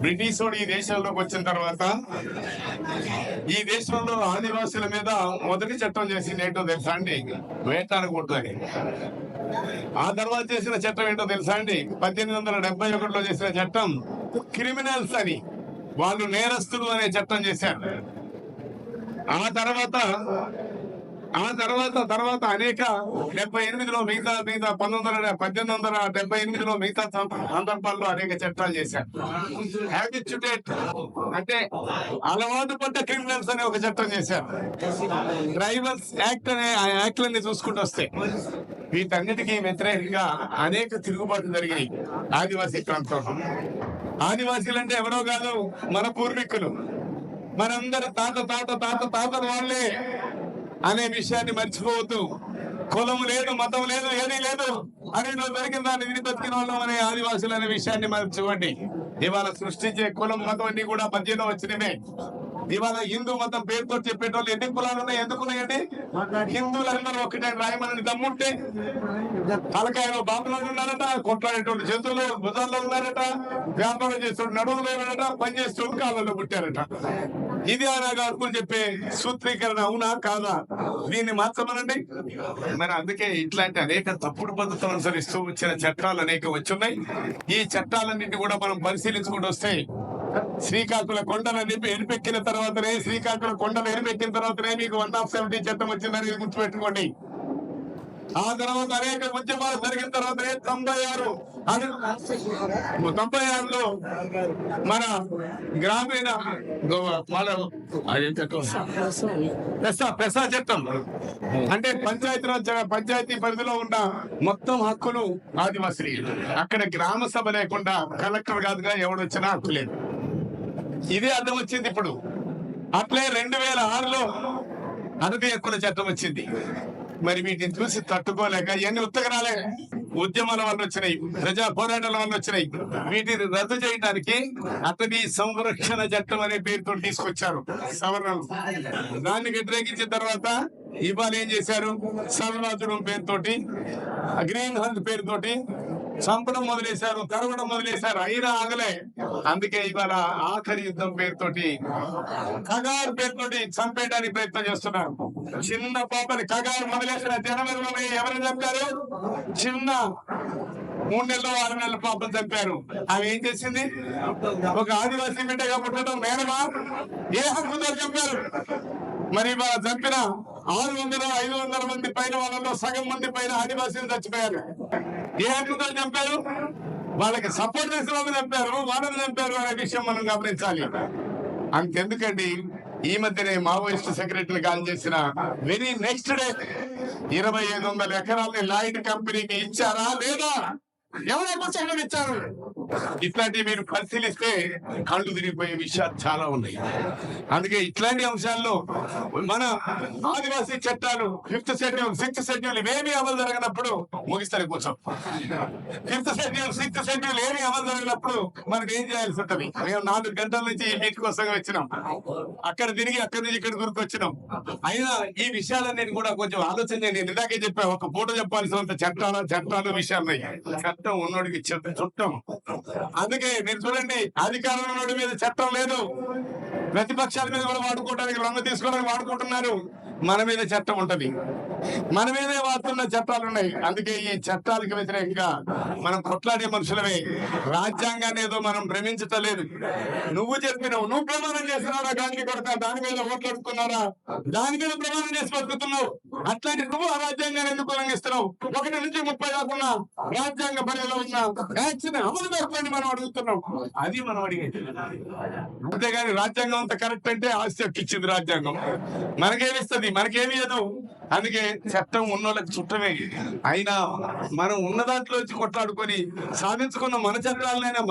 British వాడు ఈ దేశంలోకి వచ్చిన తర్వాత ఈ దేశంలో ఆదివాసుల మీద మొదటి చట్టం చేసింది ఏంటో తెలుసా అండి? వేటాడకూడదని. ఆ తర్వాత చేసిన చట్టం ఏంటో తెలుసా అండి? 1871లో చేసిన చట్టం క్రిమినల్స్ అని, వాళ్ళు నేరస్తులు అనే చట్టం చేశారు. ఆ తర్వాత అనేక 78లో మిగతా 1878లో మిగతా సందర్భాల్లో అనేక చట్టాలు చేశారు. హ్యాబిచ్యుటేట్ అంటే అలవాటు పడ్డ క్రిమినల్స్ అనే ఒక చట్టం చేశారు. ట్రైబల్స్ యాక్ట్ అనే ఆ యాక్ట్లన్నీ చూసుకుంటూ వస్తే వీటన్నిటికీ వ్యతిరేకంగా అనేక తిరుగుబాట్లు జరిగాయి ఆదివాసీ ప్రాంతంలో. ఆదివాసీలు అంటే ఎవరో కాదు, మన పూర్వీకులు, మనందరి తాతల వాళ్ళే అనే విషయాన్ని మర్చిపోవద్దు. కులం లేదు, మతం లేదు, ఏదీ లేదు అని దొరికిన దాన్ని విని బతికిన వాళ్ళం అనే ఆదివాసులు అనే విషయాన్ని మర్చిపోండి. ఇవాళ సృష్టించే కులం మతం అన్ని కూడా మధ్యలో వచ్చినవే. ఇవాళ హిందూ మతం పేరుతో చెప్పేటోళ్ళు ఎన్ని కులాలు ఉన్నాయి? ఎందుకున్నాయండి? హిందువులందరూ ఒకటే రాయమని దమ్ముంటే తలకాయలో బాబులో ఉన్నారట, కొట్లాడేటోళ్ళు జంతువులు భుజాల్లో ఉన్నారట, వ్యాపారం చేసేటోళ్ళు నడువులు లేవరట, పని చేసేటోళ్ళు కాళ్ళలో పుట్టారట. ఇది అలాగా అనుకుని చెప్పే సూత్రీకరణ అవునా కాదా? దీన్ని మార్చమనండి. మరి అందుకే ఇట్లాంటి అనేక తప్పుడు పద్ధతులు అనుసరిస్తూ వచ్చిన చట్టాలు అనేక వచ్చున్నాయి. ఈ చట్టాలన్నింటినీ కూడా మనం పరిశీలించుకుంటూ వస్తే శ్రీకాకుళ కొండలని ఎరిపెక్కిన తర్వాతనే మీకు 170 చట్టం వచ్చిందని గుర్తుపెట్టుకోండి. ఆ తర్వాత అనేక ఉద్యమాలు జరిగిన తర్వాతనే 96లో మన గ్రామీణ పెసా చట్టం అంటే పంచాయతీ పరిధిలో ఉన్న మొత్తం హక్కులు ఆదివాసీ. అక్కడ గ్రామ సభ లేకుండా కలెక్టర్ కాదుగా ఎవడొచ్చినా హక్కు లేదు. ఇదే అర్థం వచ్చింది ఇప్పుడు. అట్లే 2006లో అతిథి హక్కుల చట్టం వచ్చింది. మరి వీటిని చూసి తట్టుకోలేక ఇవన్నీ ఉత్తగరాలే ఉద్యమాల వల్ల వచ్చినాయి, ప్రజా పోరాటాల వల్ల వచ్చినాయి. వీటిని రద్దు చేయడానికి అతని సంరక్షణ చట్టం అనే పేరుతో తీసుకొచ్చారు సవరణలు. దాన్ని వ్యతిరేకించిన తర్వాత ఇవాళ ఏం చేశారు? సవరాజుడం పేరుతోటి, గ్రీన్ హంట్ పేరుతోటి చంపడం మొదలేశారు, తరవడం మొదలేశారు. అయినా ఆగలే. అందుకే ఇవాళ ఆఖరి యుద్ధం పేరుతోటి, కగారు పేరుతోటి చంపేయడానికి ప్రయత్నం చేస్తున్నారు. చిన్న పాపని కగారు మొదలేసిన జనవరిలోనే ఎవరు చంపారు? చిన్న 3 నెలలు 6 నెలల పాపలు చంపారు. అవి ఏం చేసింది? ఒక ఆదివాసీ బిడ్డగా పుట్టడం నేరమా? ఏ హక్కుతో చంపారు? మరి ఇవాళ చంపిన 600-500 మంది పైన వాళ్ళలో సగం మంది పైన ఆదివాసీలు చచ్చిపోయారు. ఏ హక్కుతో చంపారు? వాళ్ళకి సపోర్ట్ చేసిన వాళ్ళు చంపారు, వాళ్ళని చంపారు అనే విషయం మనం గమనించాలి. అంతెందుకండి, ఈ మధ్యనే మావోయిస్ట్ సెక్రటరీ కాల్ చేసిన వెరీ నెక్స్ట్ డే 2500 ఎకరాలని లాయిడ్ కంపెనీకి ఇచ్చారా లేదా? ఎవరైనా ఇచ్చారు? ఇట్లాంటివి మీరు పరిశీలిస్తే కళ్ళు తిరిగిపోయే విషయాలు చాలా ఉన్నాయి. అందుకే ఇట్లాంటి అంశాల్లో మన ఆదివాసీ చట్టాలు 5th షెడ్యూల్ 6th షెడ్యూల్ ఇవేమీ అమలు జరగనప్పుడు ముగిస్తారు కూర్చోం. 5th షెడ్యూల్ 6th షెడ్యూల్ ఏమీ అమలు జరగనప్పుడు మనకి ఏం చేయాల్సి ఉంటుంది? మేము 4 గంటల నుంచి ఈ మీట్ కోసం వచ్చినాం, అక్కడ తిరిగి అక్కడి నుంచి ఇక్కడ గురికి వచ్చినాం. అయినా ఈ విషయాలన్నిటి కూడా కొంచెం ఆలోచన చేయండి. ఇందాకే చెప్పా, ఒక పూట చెప్పాల్సినంత చట్టాలు విషయాలు చట్టం ఉన్నోడికి చుట్టం. అందుకే మీరు చూడండి, అధికారంలో మీద చట్టం లేదు, ప్రతిపక్షాల మీద కూడా వాడుకోవడానికి, రంగు తీసుకోవడానికి వాడుకుంటున్నారు. మన మీద చట్టం ఉంటది, మన మీదే వాడుతున్న చట్టాలు ఉన్నాయి. అందుకే ఈ చట్టాలకు వ్యతిరేకంగా మనం కొట్లాడే మనుషులమే. రాజ్యాంగాన్ని ఏదో మనం భ్రమించటలేదు. నువ్వు చెప్పినావు, నువ్వు ప్రమాణం చేస్తున్నారా గాంధీ కొడతా, దాని మీద ఓట్లడుకున్నారా, దాని మీద ప్రమాణం చేసి బతుకుతున్నావు. అట్లాంటి నువ్వు ఆ రాజ్యాంగాన్ని ఎందుకు ఉల్లంఘిస్తున్నావు? 1 నుంచి 30 దాకా రాజ్యాంగ పరిధిలో ఉన్న యాక్షన్ అమలు జరపని మనం అడుగుతున్నాం. అది మనం అడిగేది. అంతేగాని రాజ్యాంగం అంత కరెక్ట్ అంటే ఆస్తి హక్కు ఇచ్చింది రాజ్యాంగం, మనకేమిస్తుంది? మనకేమి లేదు. అందుకే చట్టం ఉన్నోళ్ళకి చుట్టమే. అయినా మనం ఉన్న దాంట్లోంచి కొట్లాడుకొని సాధించుకున్న మన చట్టాలనైనా,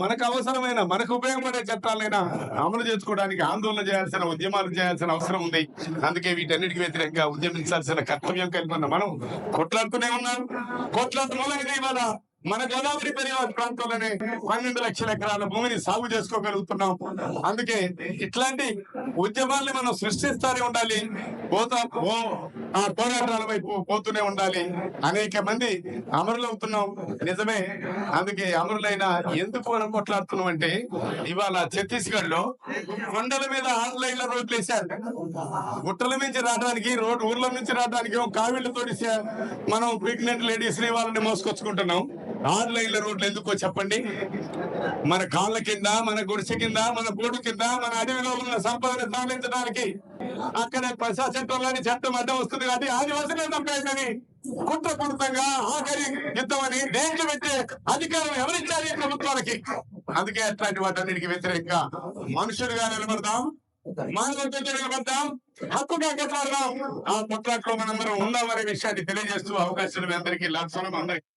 మనకు అవసరమైన, మనకు ఉపయోగపడే చట్టాలైనా అమలు చేసుకోవడానికి ఆందోళన చేయాల్సిన, ఉద్యమాలు చేయాల్సిన అవసరం ఉంది. అందుకే వీటన్నిటికీ వ్యతిరేకంగా ఉద్యమించాల్సిన కర్తవ్యం కలిగి ఉన్న మనం కొట్లాడుతూనే ఉన్నాం. కొట్లాడుతున్న ఇవాళ మన గోదావరి పరివార ప్రాంతంలోనే 12 లక్షల ఎకరాల భూమిని సాగు చేసుకోగలుగుతున్నాం. అందుకే ఇట్లాంటి ఉద్యమాల్ని మనం సృష్టిస్తూనే ఉండాలి. ఆ పోరాటాల వైపు పోతూనే ఉండాలి. అనేక మంది అమరులవుతున్నాం, నిజమే. అందుకే అమరులైన ఎందుకు మనం కొట్లాడుతున్నాం అంటే, ఇవాళ ఛత్తీస్గఢ్ లో కొండల మీద ఆన్లైన్ లో రోడ్లు వేశారు. గుట్టల నుంచి రావడానికి, ఊర్ల నుంచి రావడానికి కావిళ్ళతో మనం ప్రెగ్నెంట్ లేడీస్ ని వాళ్ళని మోసుకొచ్చుకుంటున్నాం. ఆన్లైన్ లో రోడ్లు ఎందుకో చెప్పండి. మన కాళ్ళ కింద, మన గుడిసె కింద, మన గూడు కింద, మన అడవిలో ఉన్న సంపదను సాధించడానికి అక్కడ ప్రజా చట్టంలోని చట్టం అడ్డం వస్తుంది కాబట్టి ఆదివాసులే తప్పేదని కుట్రపూరితంగా ఆఖరి యుద్ధం అని దేంట్లో పెట్టే అధికారం ఎవరిచ్చారు ఈ ప్రభుత్వాలకి? అందుకే అట్లాంటి వాటన్నిటికి వ్యతిరేకంగా మనుషులుగా నిలబడతాం, మానవతతో నిలబడతాం, హక్కుగా కొట్లాడదాం. ఆ కొట్లాట్లో మనందరం ఉన్నామనే విషయాన్ని తెలియజేస్తూ అవకాశం మీ అందరికీ లక్షణం అందరికీ